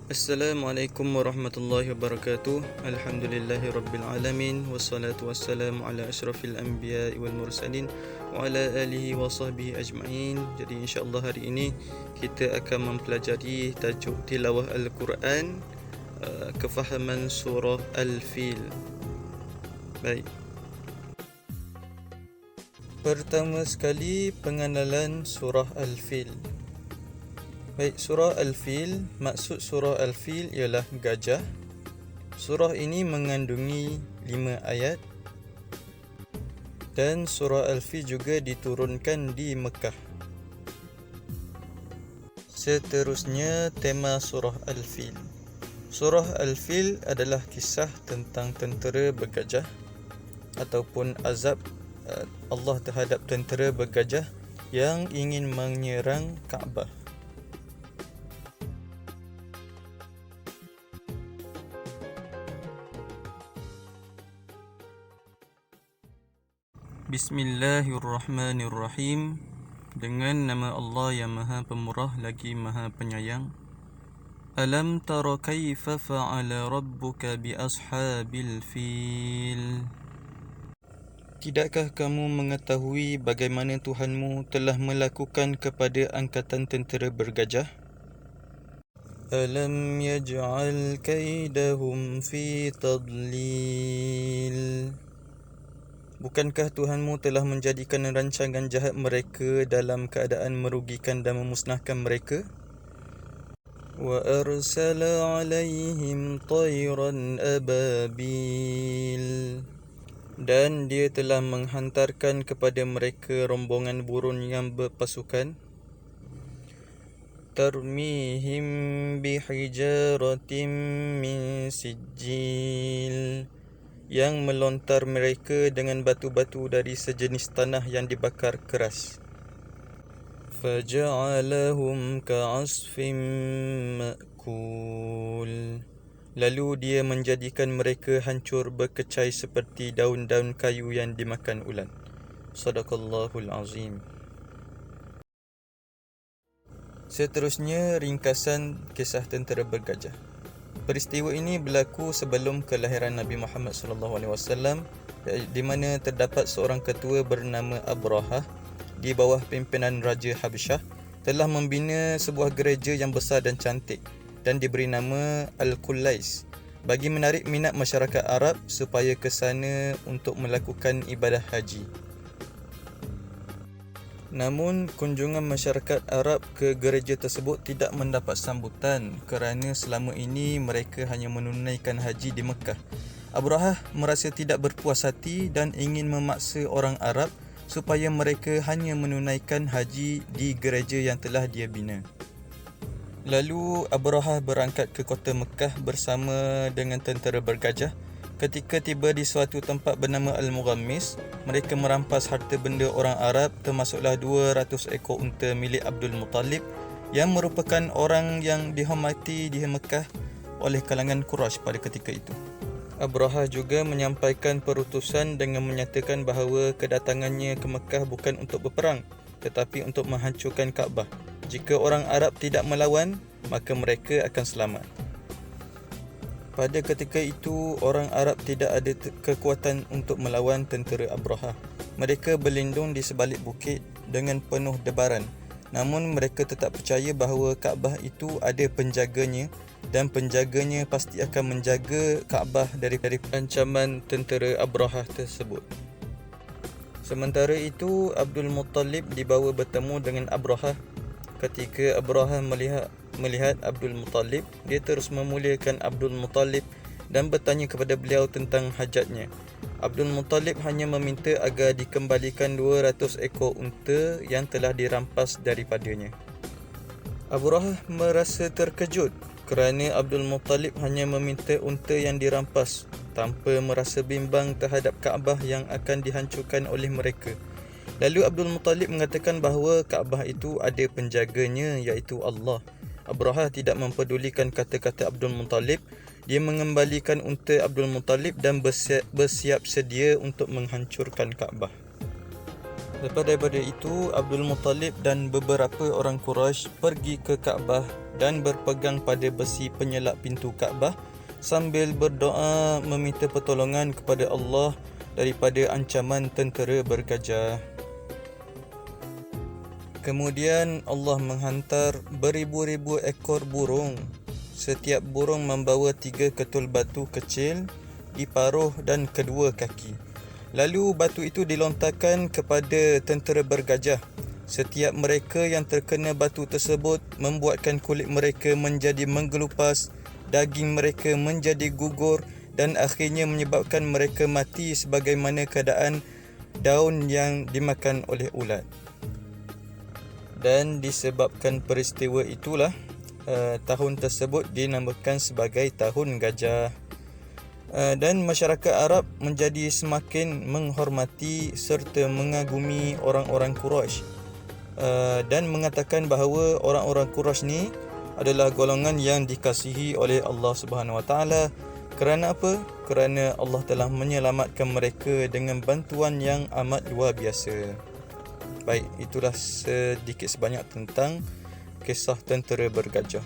Assalamualaikum warahmatullahi wabarakatuh. Alhamdulillahi rabbil alamin. Wassalatu wassalamu ala asyrafil anbiya wal mursalin wa ala alihi wa sahbihi ajma'in. Jadi insya-Allah hari ini kita akan mempelajari tajuk tilawah Al-Quran, kefahaman surah Al-Fil. Baik. Pertama sekali pengenalan surah Al-Fil. Baik, surah Al-Fil, maksud surah Al-Fil ialah gajah. Surah ini mengandungi 5 ayat dan surah Al-Fil juga diturunkan di Mekah. Seterusnya tema surah Al-Fil. Surah Al-Fil adalah kisah tentang tentera bergajah ataupun azab Allah terhadap tentera bergajah yang ingin menyerang Kaabah. Bismillahirrahmanirrahim. Dengan nama Allah yang Maha Pemurah lagi Maha Penyayang. Alam tara kaifa fa'ala rabbuka bi ashabil fil. Tidakkah kamu mengetahui bagaimana Tuhanmu telah melakukan kepada angkatan tentera bergajah? Alam yaj'al kaidahum fi tadlil. Bukankah Tuhanmu telah menjadikan rancangan jahat mereka dalam keadaan merugikan dan memusnahkan mereka? Wa arsala alaihim tayran ababil. Dan dia telah menghantarkan kepada mereka rombongan burung yang berpasukan. Tarmihim bihijaratin min sijil. Yang melontar mereka dengan batu-batu dari sejenis tanah yang dibakar keras. Faja'alahum ka'asfim ma'kul. Lalu dia menjadikan mereka hancur berkecai seperti daun-daun kayu yang dimakan ulat. Sadaqallahul azim. Seterusnya ringkasan kisah tentera bergajah. Peristiwa ini berlaku sebelum kelahiran Nabi Muhammad SAW, di mana terdapat seorang ketua bernama Abrahah di bawah pimpinan Raja Habsyah telah membina sebuah gereja yang besar dan cantik dan diberi nama Al-Qulais bagi menarik minat masyarakat Arab supaya ke sana untuk melakukan ibadah haji. Namun, kunjungan masyarakat Arab ke gereja tersebut tidak mendapat sambutan kerana selama ini mereka hanya menunaikan haji di Mekah. Abrahah merasa tidak berpuas hati dan ingin memaksa orang Arab supaya mereka hanya menunaikan haji di gereja yang telah dia bina. Lalu, Abrahah berangkat ke kota Mekah bersama dengan tentera bergajah. Ketika tiba di suatu tempat bernama Al-Mughammis, mereka merampas harta benda orang Arab termasuklah 200 ekor unta milik Abdul Muttalib yang merupakan orang yang dihormati di Mekah oleh kalangan Quraisy pada ketika itu. Abrahah juga menyampaikan perutusan dengan menyatakan bahawa kedatangannya ke Mekah bukan untuk berperang tetapi untuk menghancurkan Kaabah. Jika orang Arab tidak melawan, maka mereka akan selamat. Pada ketika itu, orang Arab tidak ada kekuatan untuk melawan tentera Abrahah. Mereka berlindung di sebalik bukit dengan penuh debaran. Namun mereka tetap percaya bahawa Kaabah itu ada penjaganya dan penjaganya pasti akan menjaga Kaabah dari ancaman tentera Abrahah tersebut. Sementara itu, Abdul Muttalib dibawa bertemu dengan Abrahah. Ketika Abrahah melihat Abdul Muttalib, dia terus memuliakan Abdul Muttalib dan bertanya kepada beliau tentang hajatnya. Abdul Muttalib hanya meminta agar dikembalikan 200 ekor unta yang telah dirampas daripadanya. Abrahah merasa terkejut kerana Abdul Muttalib hanya meminta unta yang dirampas tanpa merasa bimbang terhadap Kaabah yang akan dihancurkan oleh mereka. Lalu Abdul Muttalib mengatakan bahawa Kaabah itu ada penjaganya, iaitu Allah. Abrahah tidak mempedulikan kata-kata Abdul Muttalib. Dia mengembalikan unta Abdul Muttalib dan bersiap sedia untuk menghancurkan Kaabah. Lepas daripada itu, Abdul Muttalib dan beberapa orang Quraisy pergi ke Kaabah dan berpegang pada besi penyelak pintu Kaabah sambil berdoa meminta pertolongan kepada Allah daripada ancaman tentera bergajah. Kemudian Allah menghantar beribu-ribu ekor burung. Setiap burung membawa 3 ketul batu kecil di paruh dan kedua kaki. Lalu batu itu dilontarkan kepada tentera bergajah. Setiap mereka yang terkena batu tersebut membuatkan kulit mereka menjadi menggelupas, daging mereka menjadi gugur dan akhirnya menyebabkan mereka mati sebagaimana keadaan daun yang dimakan oleh ulat. Dan disebabkan peristiwa itulah tahun tersebut dinamakan sebagai Tahun Gajah. Dan masyarakat Arab menjadi semakin menghormati serta mengagumi orang-orang Quraisy dan mengatakan bahawa orang-orang Quraisy ni adalah golongan yang dikasihi oleh Allah Subhanahu Wa Taala. Kerana apa? Kerana Allah telah menyelamatkan mereka dengan bantuan yang amat luar biasa. Baik, itulah sedikit sebanyak tentang kisah tentera bergajah.